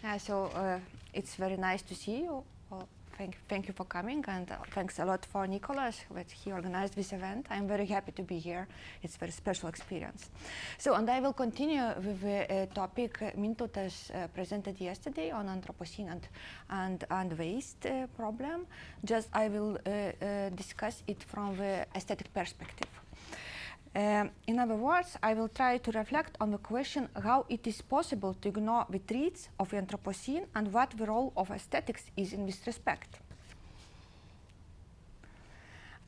It's very nice to see you. Well, thank you for coming, and thanks a lot for Nicolas that he organized this event. I'm very happy to be here. It's a very special experience. And I will continue with the topic Mintautas presented yesterday on Anthropocene and waste problem. Just I will discuss it from the aesthetic perspective. In other words, I will try to reflect on the question how it is possible to ignore the traits of the Anthropocene and what the role of aesthetics is in this respect.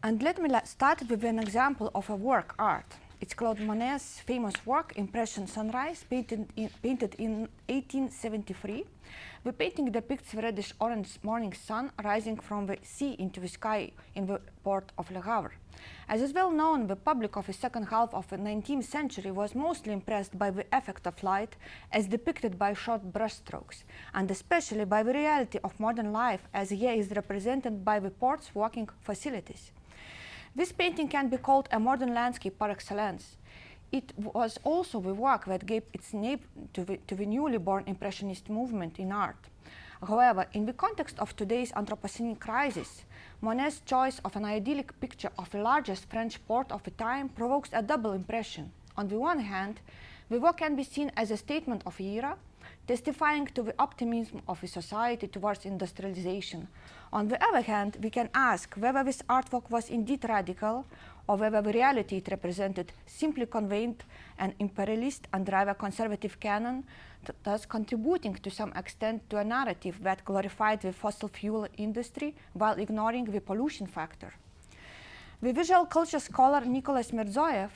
And let me start with an example of a work art. It's Claude Monet's famous work, Impression Sunrise, painted in 1873. The painting depicts the reddish-orange morning sun rising from the sea into the sky in the port of Le Havre. As is well known, the public of the second half of the 19th century was mostly impressed by the effect of light as depicted by short brushstrokes, and especially by the reality of modern life as here is represented by the port's working facilities. This painting can be called a modern landscape par excellence. It was also the work that gave its name to the newly born Impressionist movement in art. However, in the context of today's Anthropocene crisis, Monet's choice of an idyllic picture of the largest French port of the time provokes a double impression. On the one hand, the work can be seen as a statement of the era, testifying to the optimism of the society towards industrialization. On the other hand, we can ask whether this artwork was indeed radical, or whether the reality it represented simply conveyed an imperialist and rather conservative canon, thus contributing to some extent to a narrative that glorified the fossil fuel industry while ignoring the pollution factor. The visual culture scholar Nicolas Mirzoev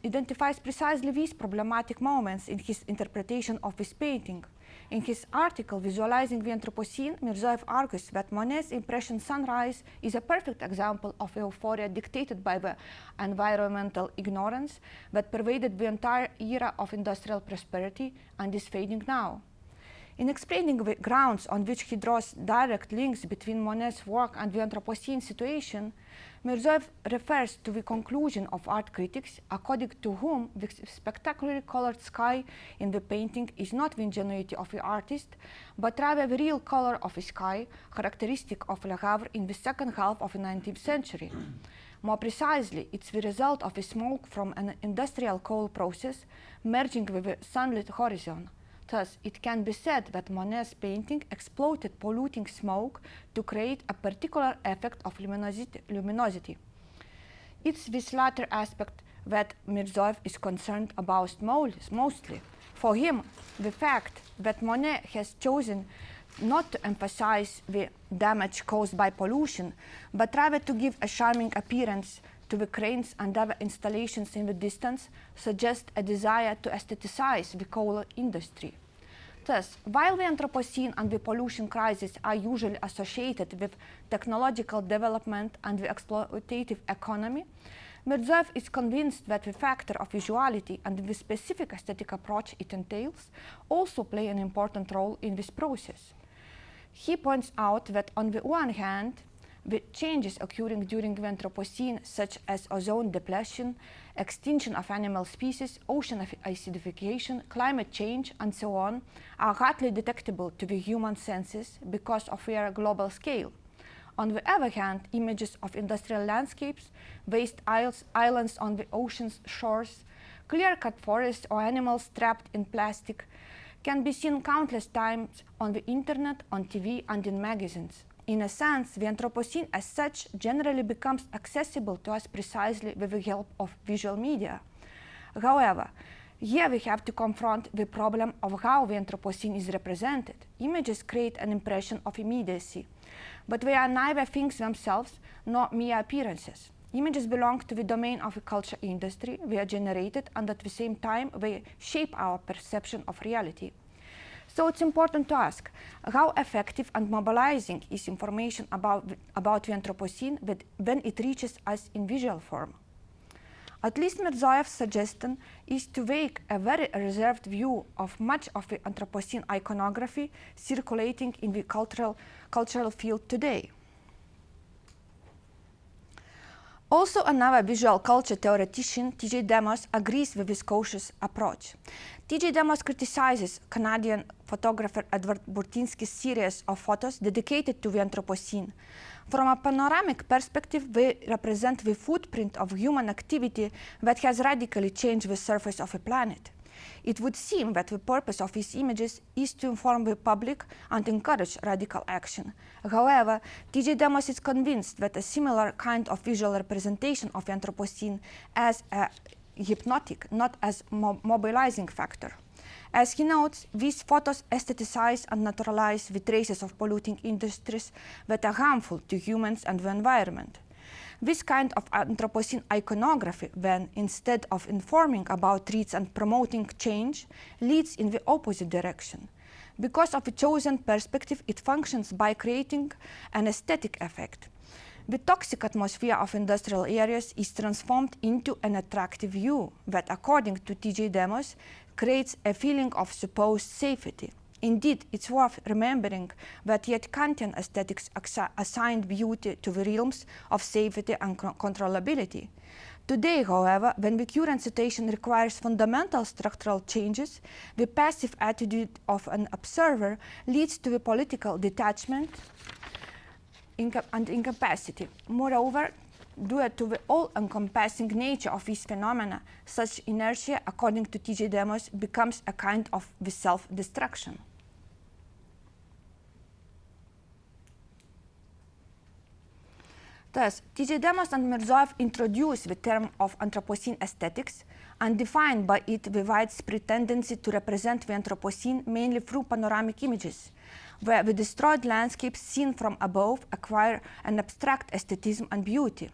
identifies precisely these problematic moments in his interpretation of this painting. In his article Visualizing the Anthropocene, Mirzoev argues that Monet's Impression Sunrise is a perfect example of euphoria dictated by the environmental ignorance that pervaded the entire era of industrial prosperity and is fading now. In explaining the grounds on which he draws direct links between Monet's work and the Anthropocene situation, Mirzoev refers to the conclusion of art critics, according to whom the spectacularly colored sky in the painting is not the ingenuity of the artist, but rather the real color of the sky, characteristic of Le Havre in the second half of the 19th century. More precisely, it's the result of the smoke from an industrial coal process merging with the sunlit horizon. Thus, it can be said that Monet's painting exploited polluting smoke to create a particular effect of luminosity. It's this latter aspect that Mirzoev is concerned about mostly. For him, the fact that Monet has chosen not to emphasize the damage caused by pollution, but rather to give a charming appearance to the cranes and other installations in the distance suggests a desire to aestheticize the coal industry. Thus, while the Anthropocene and the pollution crisis are usually associated with technological development and the exploitative economy, Mirzoev is convinced that the factor of visuality and the specific aesthetic approach it entails also play an important role in this process. He points out that on the one hand, the changes occurring during the Anthropocene, such as ozone depletion, extinction of animal species, ocean acidification, climate change, and so on, are hardly detectable to the human senses because of their global scale. On the other hand, images of industrial landscapes, vast islands on the ocean's shores, clear-cut forests, or animals trapped in plastic can be seen countless times on the internet, on TV, and in magazines. In a sense, the Anthropocene as such generally becomes accessible to us precisely with the help of visual media. However, here we have to confront the problem of how the Anthropocene is represented. Images create an impression of immediacy, but they are neither things themselves nor mere appearances. Images belong to the domain of the culture industry. They are generated, and at the same time they shape our perception of reality. So it's important to ask, how effective and mobilizing is information about the Anthropocene when it reaches us in visual form? At least Mirzoev's suggestion is to take a very reserved view of much of the Anthropocene iconography circulating in the cultural field today. Also, another visual culture theoretician, T.J. Demos, agrees with this cautious approach. T.J. Demos criticizes Canadian photographer Edward Burtynsky's series of photos dedicated to the Anthropocene. From a panoramic perspective, they represent the footprint of human activity that has radically changed the surface of a planet. It would seem that the purpose of these images is to inform the public and encourage radical action. However, T.J. Demos is convinced that a similar kind of visual representation of the Anthropocene as a hypnotic, not as mobilizing factor. As he notes, these photos aestheticize and naturalize the traces of polluting industries that are harmful to humans and the environment. This kind of Anthropocene iconography, then, instead of informing about threats and promoting change, leads in the opposite direction. Because of a chosen perspective, it functions by creating an aesthetic effect. The toxic atmosphere of industrial areas is transformed into an attractive view that, according to T.J. Demos, creates a feeling of supposed safety. Indeed, it's worth remembering that yet Kantian aesthetics assigned beauty to the realms of safety and controllability. Today, however, when the current situation requires fundamental structural changes, the passive attitude of an observer leads to the political detachment and incapacity. Moreover, due to the all-encompassing nature of these phenomena, such inertia, according to T.J. Demos, becomes a kind of self-destruction. Thus, T.J. Demos and Mirzoev introduce the term of Anthropocene aesthetics and define by it the widespread tendency to represent the Anthropocene mainly through panoramic images, where the destroyed landscapes seen from above acquire an abstract aesthetism and beauty.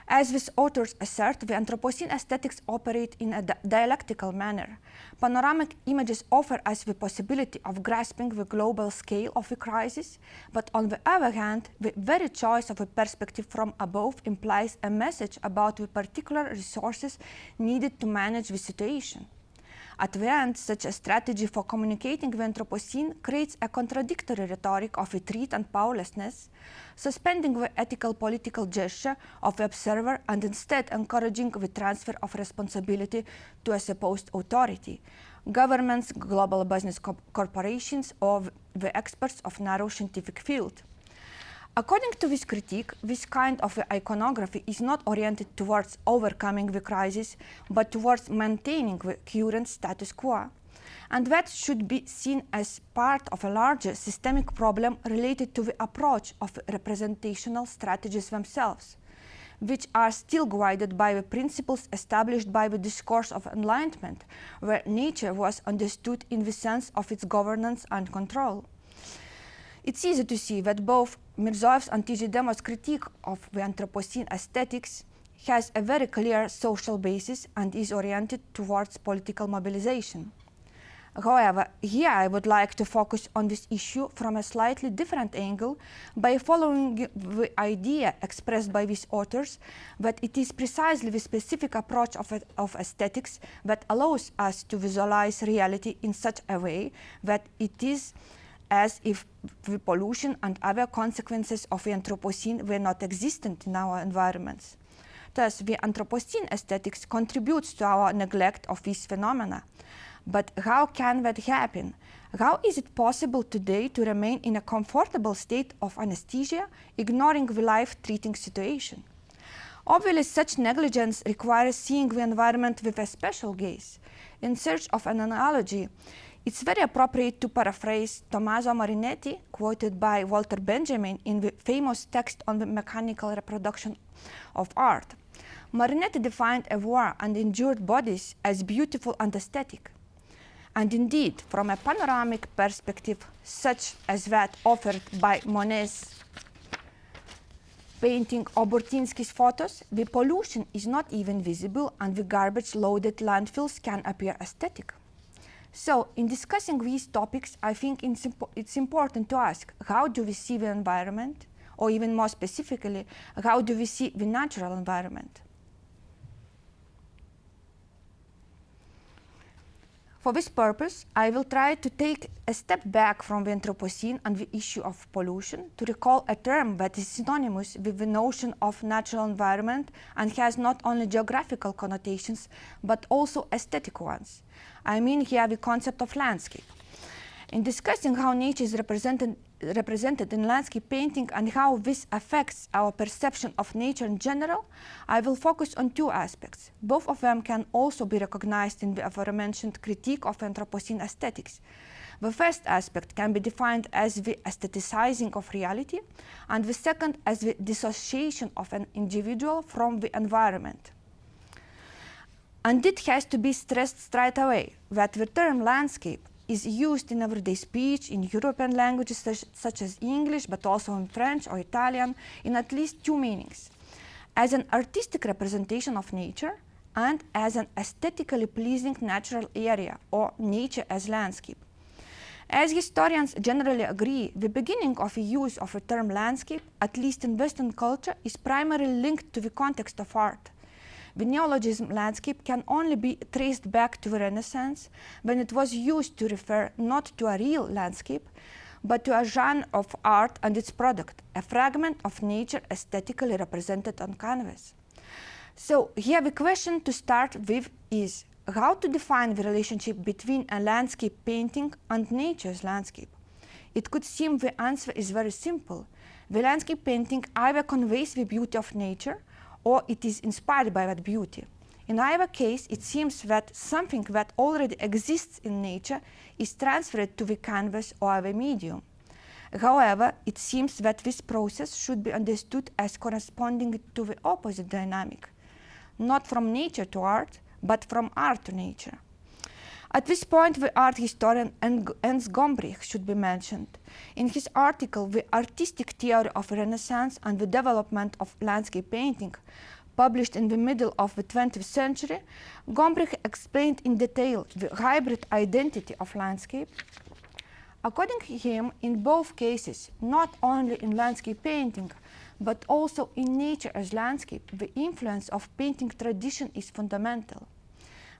As these authors assert, the Anthropocene aesthetics operate in a dialectical manner. Panoramic images offer us the possibility of grasping the global scale of the crisis, but on the other hand, the very choice of a perspective from above implies a message about the particular resources needed to manage the situation. At the end, such a strategy for communicating the Anthropocene creates a contradictory rhetoric of retreat and powerlessness, suspending the ethical political gesture of the observer and instead encouraging the transfer of responsibility to a supposed authority, governments, global business corporations, or the experts of narrow scientific field. According to this critique, this kind of iconography is not oriented towards overcoming the crisis, but towards maintaining the current status quo. And that should be seen as part of a larger systemic problem related to the approach of representational strategies themselves, which are still guided by the principles established by the discourse of enlightenment, where nature was understood in the sense of its governance and control. It's easy to see that both Mirzoev's and T.J. Demos' critique of the Anthropocene aesthetics has a very clear social basis and is oriented towards political mobilization. However, here I would like to focus on this issue from a slightly different angle by following the idea expressed by these authors that it is precisely the specific approach of aesthetics that allows us to visualize reality in such a way that it is as if the pollution and other consequences of the Anthropocene were not existent in our environments. Thus, the Anthropocene aesthetics contributes to our neglect of these phenomena. But how can that happen? How is it possible today to remain in a comfortable state of anesthesia, ignoring the life-threatening situation? Obviously, such negligence requires seeing the environment with a special gaze. In search of an analogy, it's very appropriate to paraphrase Tommaso Marinetti, quoted by Walter Benjamin in the famous text on the mechanical reproduction of art. Marinetti defined a war and injured bodies as beautiful and aesthetic. And indeed, from a panoramic perspective, such as that offered by Monet's painting or Burtynsky's photos, the pollution is not even visible and the garbage-loaded landfills can appear aesthetic. So, in discussing these topics, I think it's important to ask, how do we see the environment? Or even more specifically, how do we see the natural environment? For this purpose, I will try to take a step back from the Anthropocene and the issue of pollution to recall a term that is synonymous with the notion of natural environment and has not only geographical connotations but also aesthetic ones. I mean here the concept of landscape. In discussing how nature is represented in landscape painting and how this affects our perception of nature in general, I will focus on two aspects. Both of them can also be recognized in the aforementioned critique of Anthropocene aesthetics. The first aspect can be defined as the aestheticizing of reality, and the second as the dissociation of an individual from the environment. And it has to be stressed straight away that the term landscape is used in everyday speech in European languages such as English, but also in French or Italian, in at least two meanings: as an artistic representation of nature and as an aesthetically pleasing natural area, or nature as landscape. As historians generally agree, the beginning of the use of the term landscape, at least in Western culture, is primarily linked to the context of art. The neologism landscape can only be traced back to the Renaissance, when it was used to refer not to a real landscape, but to a genre of art and its product, a fragment of nature aesthetically represented on canvas. So here the question to start with is how to define the relationship between a landscape painting and nature's landscape. It could seem the answer is very simple. The landscape painting either conveys the beauty of nature or it is inspired by that beauty. In either case, it seems that something that already exists in nature is transferred to the canvas or the medium. However, it seems that this process should be understood as corresponding to the opposite dynamic, not from nature to art, but from art to nature. At this point, the art historian Ernst Gombrich should be mentioned. In his article, The Artistic Theory of Renaissance and the Development of Landscape Painting, published in the middle of the 20th century, Gombrich explained in detail the hybrid identity of landscape. According to him, in both cases, not only in landscape painting, but also in nature as landscape, the influence of painting tradition is fundamental.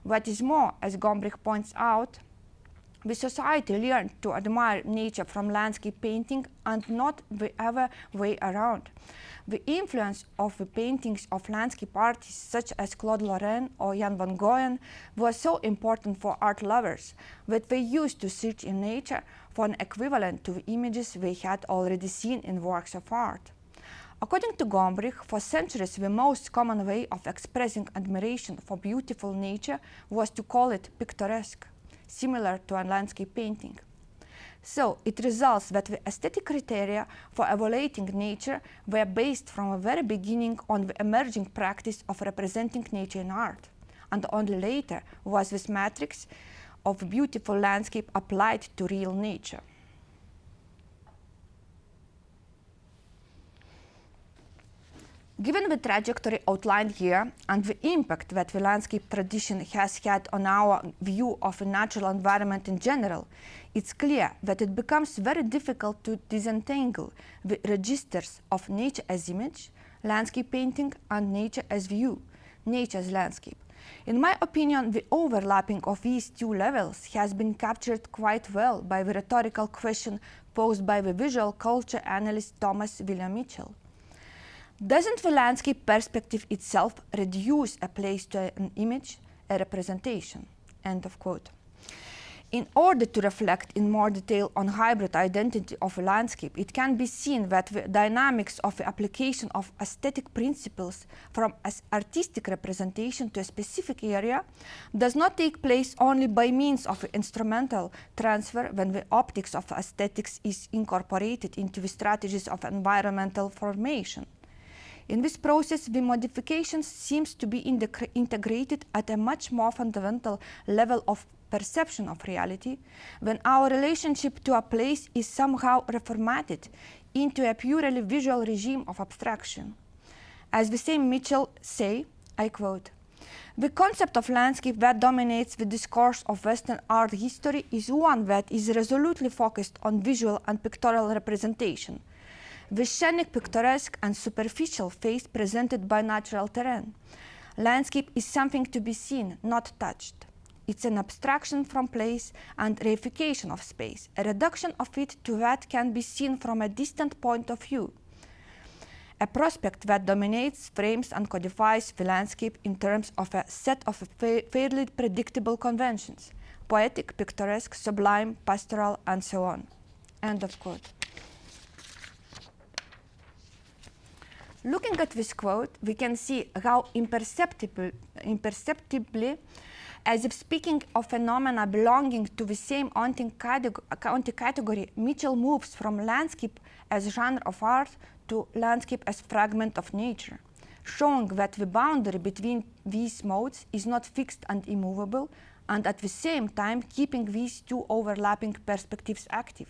What is more, as Gombrich points out, the society learned to admire nature from landscape painting and not the other way around. The influence of the paintings of landscape artists such as Claude Lorrain or Jan van Goyen was so important for art lovers that they used to search in nature for an equivalent to the images they had already seen in works of art. According to Gombrich, for centuries the most common way of expressing admiration for beautiful nature was to call it picturesque, similar to a landscape painting. So it results that the aesthetic criteria for evaluating nature were based from the very beginning on the emerging practice of representing nature in art, and only later was this matrix of beautiful landscape applied to real nature. Given the trajectory outlined here and the impact that the landscape tradition has had on our view of the natural environment in general, it's clear that it becomes very difficult to disentangle the registers of nature as image, landscape painting, and nature as view, nature as landscape. In my opinion, the overlapping of these two levels has been captured quite well by the rhetorical question posed by the visual culture analyst Thomas William Mitchell. Doesn't the landscape perspective itself reduce a place to an image, a representation? End of quote. In order to reflect in more detail on hybrid identity of a landscape, it can be seen that the dynamics of the application of aesthetic principles from artistic representation to a specific area does not take place only by means of instrumental transfer when the optics of aesthetics is incorporated into the strategies of environmental formation. In this process, the modification seems to be integrated at a much more fundamental level of perception of reality, when our relationship to a place is somehow reformatted into a purely visual regime of abstraction. As the same Mitchell say, I quote, "The concept of landscape that dominates the discourse of Western art history is one that is resolutely focused on visual and pictorial representation. The scenic, picturesque, and superficial face presented by natural terrain. Landscape is something to be seen, not touched. it's an abstraction from place and reification of space, a reduction of it to what can be seen from a distant point of view. A prospect that dominates, frames and codifies the landscape in terms of a set of fairly predictable conventions, poetic, picturesque, sublime, pastoral, and so on. End of quote. Looking at this quote, we can see how imperceptibly, as if speaking of phenomena belonging to the same anti-category, Mitchell moves from landscape as genre of art to landscape as fragment of nature, showing that the boundary between these modes is not fixed and immovable, and at the same time keeping these two overlapping perspectives active.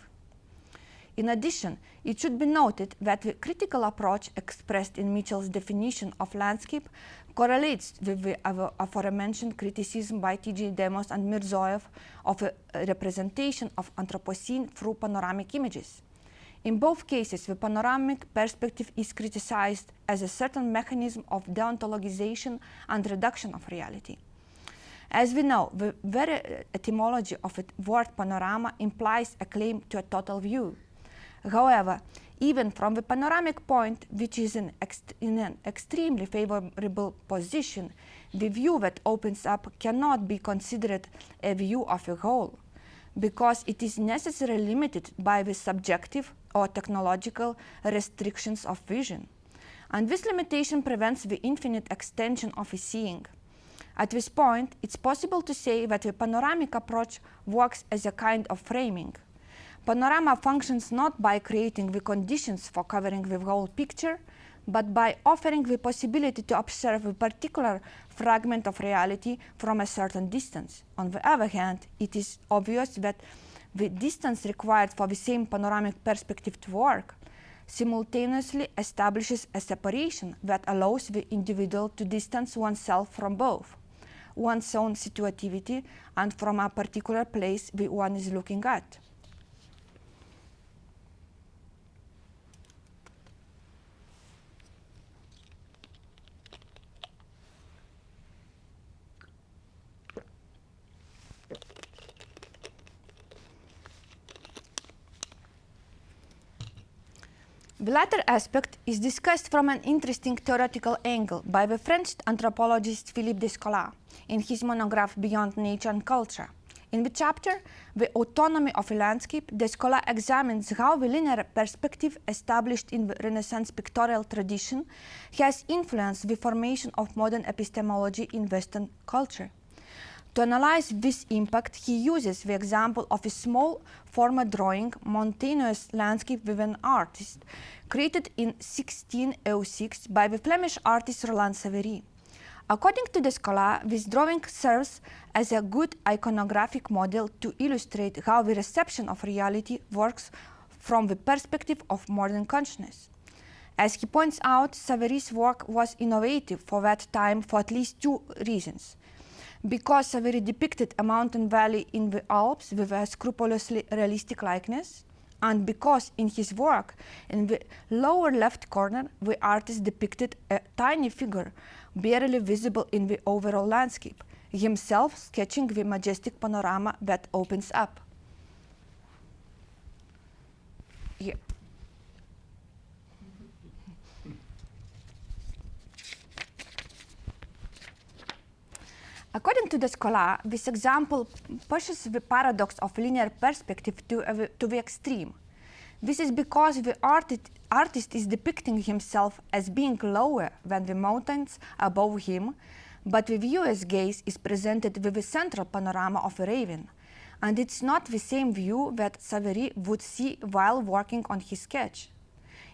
In addition, it should be noted that the critical approach expressed in Mitchell's definition of landscape correlates with the aforementioned criticism by T.J. Demos and Mirzoev of a representation of Anthropocene through panoramic images. In both cases, the panoramic perspective is criticized as a certain mechanism of deontologization and reduction of reality. As we know, the very etymology of the word panorama implies a claim to a total view. However, even from the panoramic point, which is in an extremely favorable position, the view that opens up cannot be considered a view of a whole, because it is necessarily limited by the subjective or technological restrictions of vision. And this limitation prevents the infinite extension of a seeing. At this point, it's possible to say that the panoramic approach works as a kind of framing. Panorama functions not by creating the conditions for covering the whole picture, but by offering the possibility to observe a particular fragment of reality from a certain distance. On the other hand, it is obvious that the distance required for the same panoramic perspective to work simultaneously establishes a separation that allows the individual to distance oneself from both one's own situativity and from a particular place the one is looking at. The latter aspect is discussed from an interesting theoretical angle by the French anthropologist Philippe Descola in his monograph Beyond Nature and Culture. In the chapter, The Autonomy of a Landscape, Descola examines how the linear perspective established in the Renaissance pictorial tradition has influenced the formation of modern epistemology in Western culture. To analyze this impact, he uses the example of a small former drawing mountainous landscape with an artist, created in 1606 by the Flemish artist Roland Savary. According to Descola, this drawing serves as a good iconographic model to illustrate how the reception of reality works from the perspective of modern consciousness. As he points out, Savary's work was innovative for that time for at least two reasons. Because Savary depicted a mountain valley in the Alps with a scrupulously realistic likeness, and because in his work, in the lower left corner, the artist depicted a tiny figure, barely visible in the overall landscape, himself sketching the majestic panorama that opens up. Here. According to Descola, this example pushes the paradox of linear perspective to the extreme. This is because the artist is depicting himself as being lower than the mountains above him, but the viewer's gaze is presented with the central panorama of a ravine, and it's not the same view that Savary would see while working on his sketch.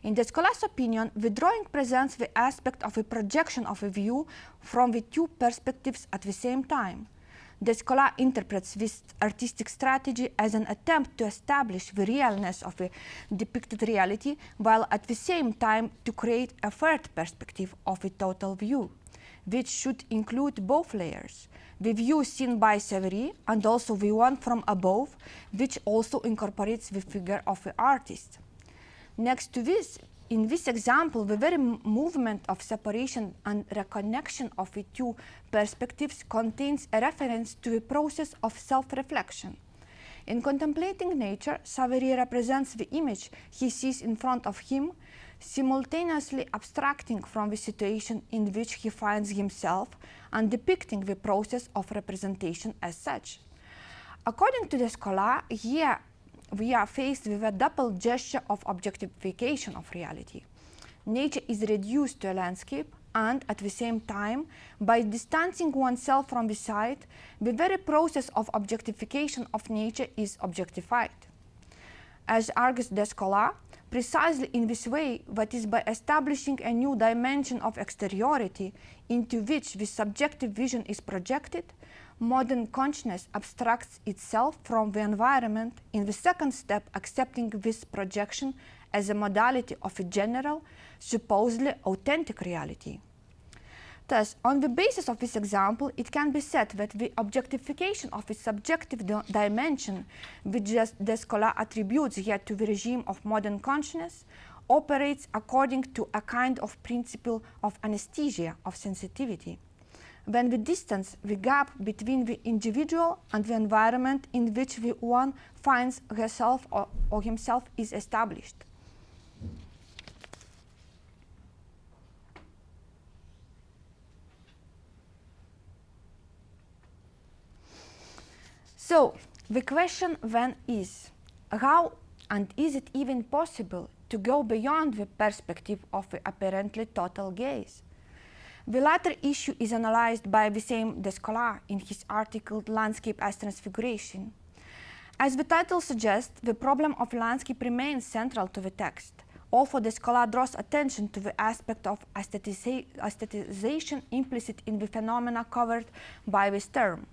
In Descola's opinion, the drawing presents the aspect of a projection of a view from the two perspectives at the same time. Descola interprets this artistic strategy as an attempt to establish the realness of a depicted reality, while at the same time to create a third perspective of a total view, which should include both layers, the view seen by Savary and also the one from above, which also incorporates the figure of the artist. Next to this, in this example, the very movement of separation and reconnection of the two perspectives contains a reference to the process of self-reflection. In contemplating nature, Savary represents the image he sees in front of him, simultaneously abstracting from the situation in which he finds himself and depicting the process of representation as such. According to the scholar, here we are faced with a double gesture of objectification of reality. Nature is reduced to a landscape, and at the same time, by distancing oneself from the site, the very process of objectification of nature is objectified. As argues the scholar, precisely in this way, that is by establishing a new dimension of exteriority into which the subjective vision is projected, modern consciousness abstracts itself from the environment, in the second step accepting this projection as a modality of a general, supposedly authentic reality. Thus, on the basis of this example, it can be said that the objectification of a subjective dimension, which the scholar attributes here to the regime of modern consciousness, operates according to a kind of principle of anesthesia, of sensitivity, when the distance, the gap between the individual and the environment in which the one finds herself or himself is established. So, the question then is, how and is it even possible to go beyond the perspective of the apparently total gaze? The latter issue is analyzed by the same de scholar in his article Landscape as Transfiguration. As the title suggests, the problem of landscape remains central to the text, although the scholar draws attention to the aspect of aestheticization implicit in the phenomena covered by this term.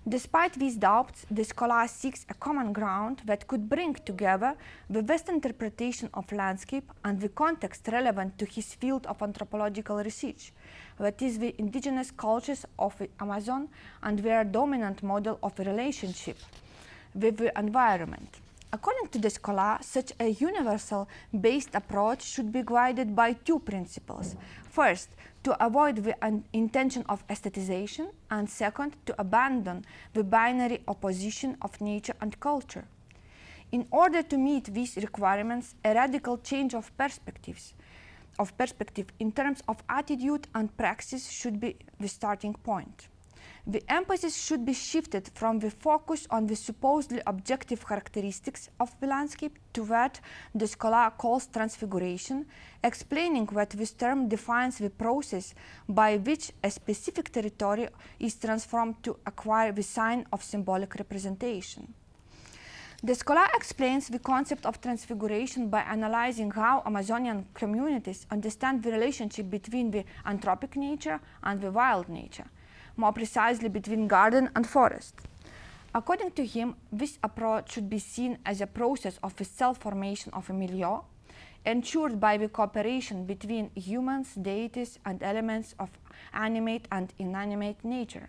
Despite these doubts, the scholar seeks a common ground that could bring together the Western interpretation of landscape and the context relevant to his field of anthropological research, that is, the indigenous cultures of the Amazon and their dominant model of a relationship with the environment. According to the scholar, such a universal-based approach should be guided by two principles. First, to avoid the intention of aestheticization, and second, to abandon the binary opposition of nature and culture. In order to meet these requirements, a radical change of perspective in terms of attitude and praxis should be the starting point. The emphasis should be shifted from the focus on the supposedly objective characteristics of the landscape to what the scholar calls transfiguration, explaining that this term defines the process by which a specific territory is transformed to acquire the sign of symbolic representation. The scholar explains the concept of transfiguration by analyzing how Amazonian communities understand the relationship between the anthropic nature and the wild nature, more precisely between garden and forest. According to him, this approach should be seen as a process of the self-formation of a milieu, ensured by the cooperation between humans, deities, and elements of animate and inanimate nature.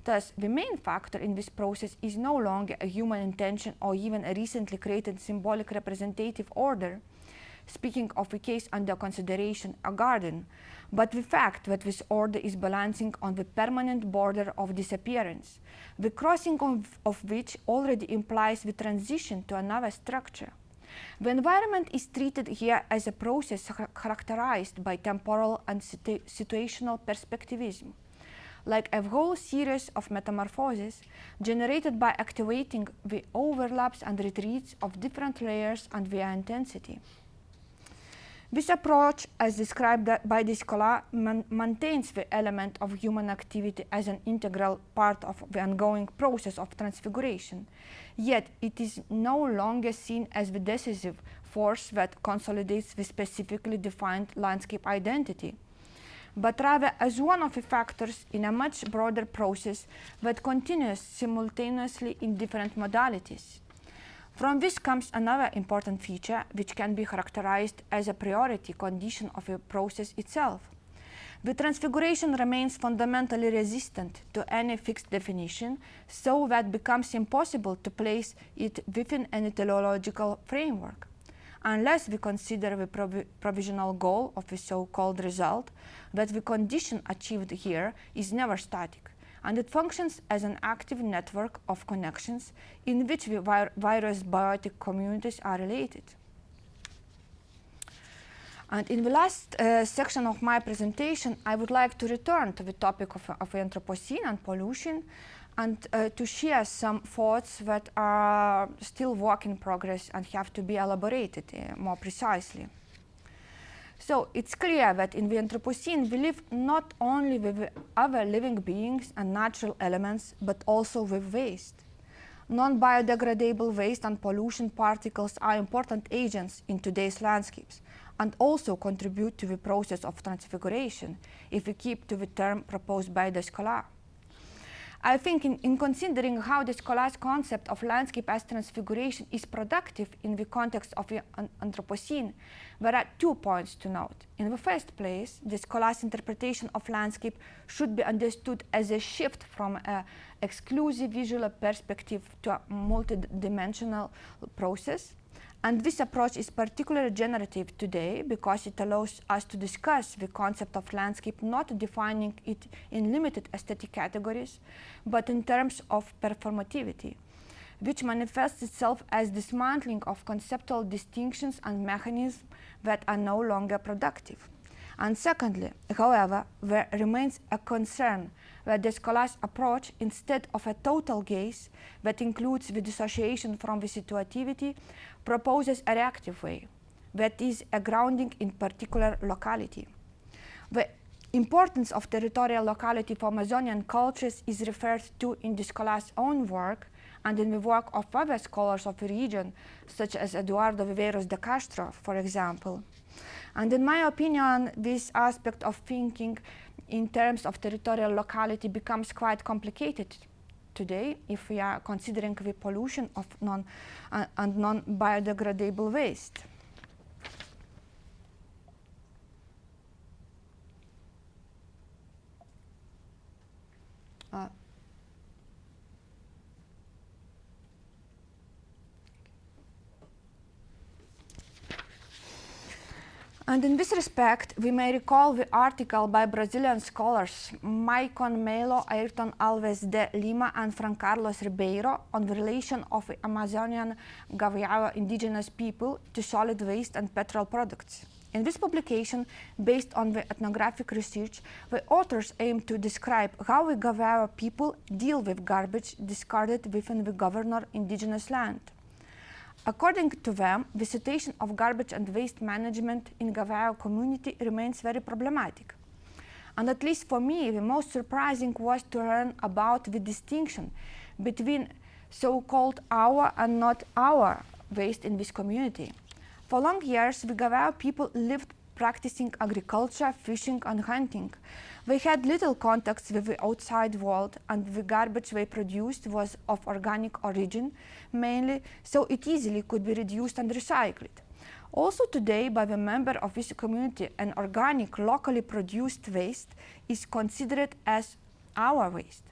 Thus, the main factor in this process is no longer a human intention or even a recently created symbolic representative order, speaking of a case under consideration, a garden, but the fact that this order is balancing on the permanent border of disappearance, the crossing of which already implies the transition to another structure. The environment is treated here as a process characterized by temporal and situational perspectivism, like a whole series of metamorphoses generated by activating the overlaps and retreats of different layers and their intensity. This approach, as described by the scholar, maintains the element of human activity as an integral part of the ongoing process of transfiguration, yet it is no longer seen as the decisive force that consolidates the specifically defined landscape identity, but rather as one of the factors in a much broader process that continues simultaneously in different modalities. From this comes another important feature which can be characterized as a priority condition of a process itself. The transfiguration remains fundamentally resistant to any fixed definition, so that it becomes impossible to place it within an teleological framework. unless we consider the provisional goal of the so-called result, that the condition achieved here is never static, and it functions as an active network of connections in which the various biotic communities are related. And in the last section of my presentation, I would like to return to the topic of the Anthropocene and pollution, and to share some thoughts that are still work in progress and have to be elaborated more precisely. So it's clear that in the Anthropocene we live not only with other living beings and natural elements, but also with waste. Non-biodegradable waste and pollution particles are important agents in today's landscapes, and also contribute to the process of transfiguration, if we keep to the term proposed by the scholar. I think in considering how the scholar's concept of landscape as transfiguration is productive in the context of the Anthropocene, there are 2 points to note. In the first place, the scholar's interpretation of landscape should be understood as a shift from an exclusive visual perspective to a multidimensional process. And this approach is particularly generative today because it allows us to discuss the concept of landscape not defining it in limited aesthetic categories, but in terms of performativity, which manifests itself as dismantling of conceptual distinctions and mechanisms that are no longer productive. And secondly, however, there remains a concern that the scholar's approach, instead of a total gaze that includes the dissociation from the situativity, proposes a reactive way, that is, a grounding in particular locality. The importance of territorial locality for Amazonian cultures is referred to in the scholar's own work and in the work of other scholars of the region, such as Eduardo Viveiros de Castro, for example. And in my opinion, this aspect of thinking in terms of territorial locality becomes quite complicated today if we are considering the pollution of non-biodegradable waste. And in this respect, we may recall the article by Brazilian scholars Maicon Melo, Ayrton Alves de Lima, and Fran Carlos Ribeiro on the relation of the Amazonian Gavaio indigenous people to solid waste and petrol products. In this publication, based on the ethnographic research, the authors aim to describe how the Gavaio people deal with garbage discarded within the governor indigenous land. According to them, the situation of garbage and waste management in Gavaio community remains very problematic. And at least for me, the most surprising was to learn about the distinction between so-called our and not our waste in this community. For long years, the Gavaio people lived practicing agriculture, fishing, and hunting. They had little contacts with the outside world, and the garbage they produced was of organic origin, mainly, so it easily could be reduced and recycled. Also today, by the member of this community, an organic, locally produced waste is considered as our waste.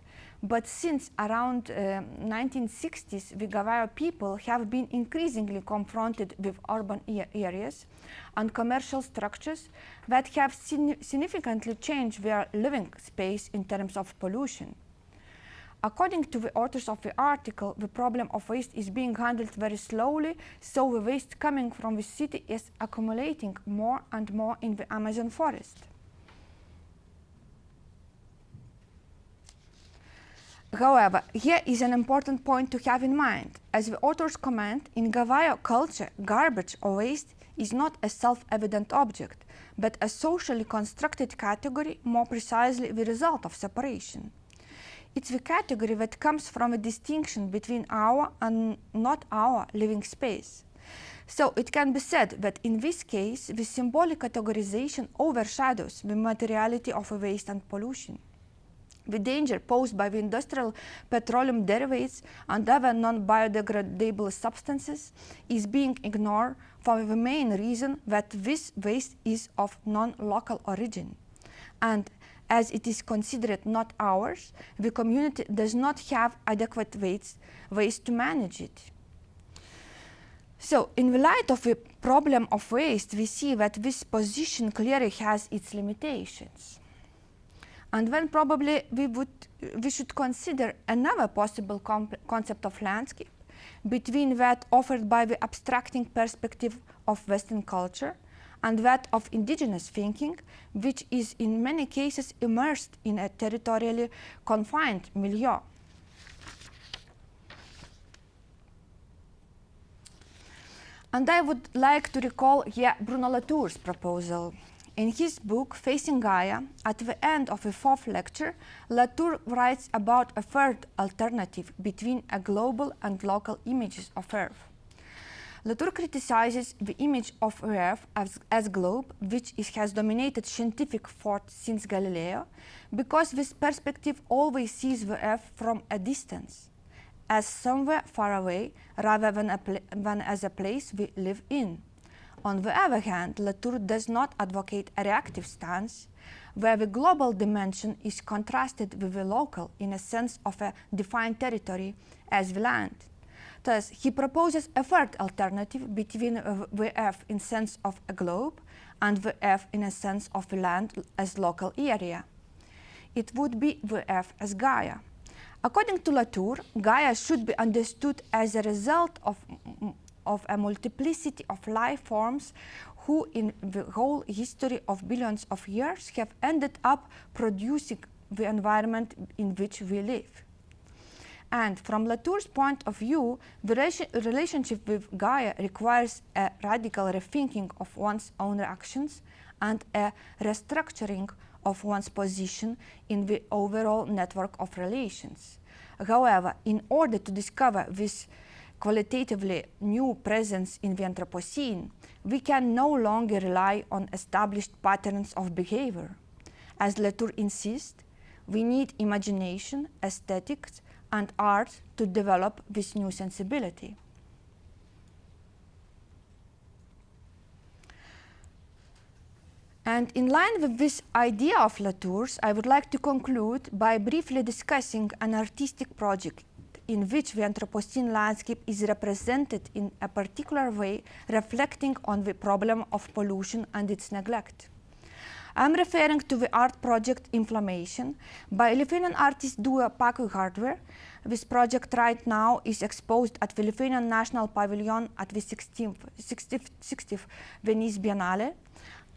But since around 1960s, the Gavaio people have been increasingly confronted with urban areas and commercial structures that have significantly changed their living space in terms of pollution. According to the authors of the article, the problem of waste is being handled very slowly, so the waste coming from the city is accumulating more and more in the Amazon forest. However, here is an important point to have in mind. As the authors comment, in Gavaio culture, garbage or waste is not a self-evident object, but a socially constructed category, more precisely the result of separation. It's the category that comes from a distinction between our and not our living space. So it can be said that in this case, the symbolic categorization overshadows the materiality of waste and pollution. The danger posed by the industrial petroleum derivatives and other non-biodegradable substances is being ignored for the main reason that this waste is of non-local origin. And as it is considered not ours, the community does not have adequate ways to manage it. So, in the light of the problem of waste, we see that this position clearly has its limitations. And then probably we should consider another possible concept of landscape between that offered by the abstracting perspective of Western culture and that of indigenous thinking, which is in many cases immersed in a territorially confined milieu. And I would like to recall here Bruno Latour's proposal. In his book, Facing Gaia, at the end of the fourth lecture, Latour writes about a third alternative between a global and local images of Earth. Latour criticizes the image of Earth as globe, which has dominated scientific thought since Galileo, because this perspective always sees the Earth from a distance, as somewhere far away, rather than as a place we live in. On the other hand, Latour does not advocate a reactive stance, where the global dimension is contrasted with the local in a sense of a defined territory as the land. Thus, he proposes a third alternative between the Earth in sense of a globe and the Earth in a sense of the land as local area. It would be the Earth as Gaia. According to Latour, Gaia should be understood as a result of a multiplicity of life forms who in the whole history of billions of years have ended up producing the environment in which we live. And from Latour's point of view, the relationship with Gaia requires a radical rethinking of one's own actions and a restructuring of one's position in the overall network of relations. However, in order to discover this qualitatively new presence in the Anthropocene, we can no longer rely on established patterns of behavior. As Latour insists, we need imagination, aesthetics, and art to develop this new sensibility. And in line with this idea of Latour's, I would like to conclude by briefly discussing an artistic project in which the Anthropocene landscape is represented in a particular way, reflecting on the problem of pollution and its neglect. I'm referring to the art project Inflammation by Lithuanian artist duo Paku Hardware. This project right now is exposed at the Lithuanian National Pavilion at the 60th Venice Biennale.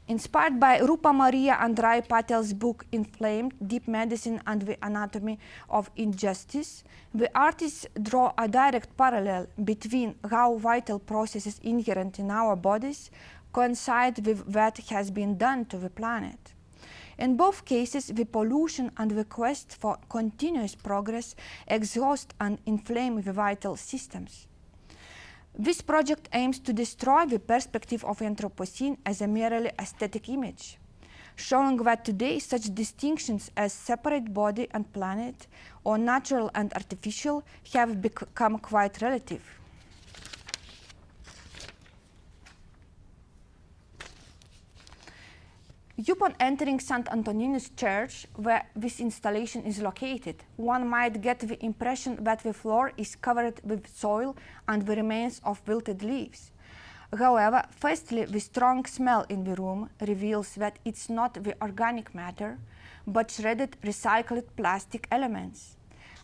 Inspired by Rupa Maria and Rai Patel's book Inflamed, Deep Medicine and the Anatomy of Injustice, the artists draw a direct parallel between how vital processes inherent in our bodies coincide with what has been done to the planet. In both cases, the pollution and the quest for continuous progress exhaust and inflame the vital systems. This project aims to destroy the perspective of the Anthropocene as a merely aesthetic image, showing that today such distinctions as separate body and planet, or natural and artificial, have become quite relative. Upon entering St. Antoninus Church, where this installation is located, one might get the impression that the floor is covered with soil and the remains of wilted leaves. However, firstly, the strong smell in the room reveals that it's not the organic matter, but shredded recycled plastic elements.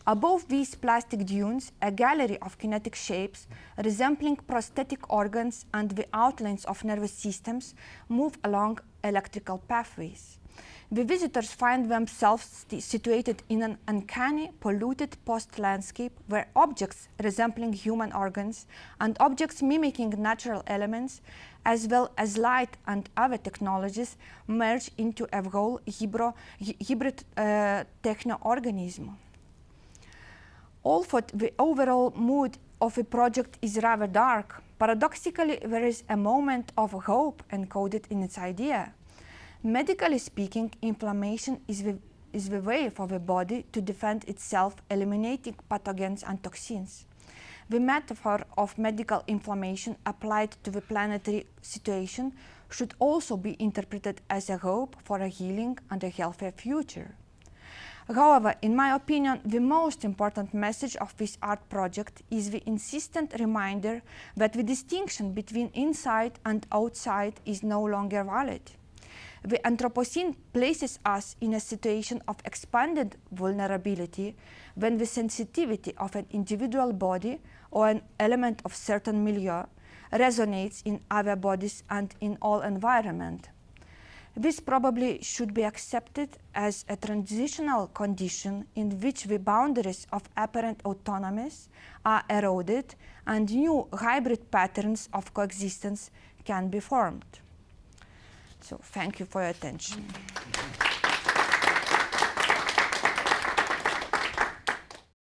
Above these plastic dunes, a gallery of kinetic shapes resembling prosthetic organs and the outlines of nervous systems move along electrical pathways. The visitors find themselves situated in an uncanny, polluted post-landscape where objects resembling human organs and objects mimicking natural elements, as well as light and other technologies, merge into a whole hybrid techno-organism. Although the overall mood of the project is rather dark, paradoxically there is a moment of hope encoded in its idea. Medically speaking, inflammation is the way for the body to defend itself, eliminating pathogens and toxins. The metaphor of medical inflammation applied to the planetary situation should also be interpreted as a hope for a healing and a healthier future. However, in my opinion, the most important message of this art project is the insistent reminder that the distinction between inside and outside is no longer valid. The Anthropocene places us in a situation of expanded vulnerability when the sensitivity of an individual body or an element of certain milieu resonates in other bodies and in all environment. This probably should be accepted as a transitional condition in which the boundaries of apparent autonomies are eroded and new hybrid patterns of coexistence can be formed. So thank you for your attention.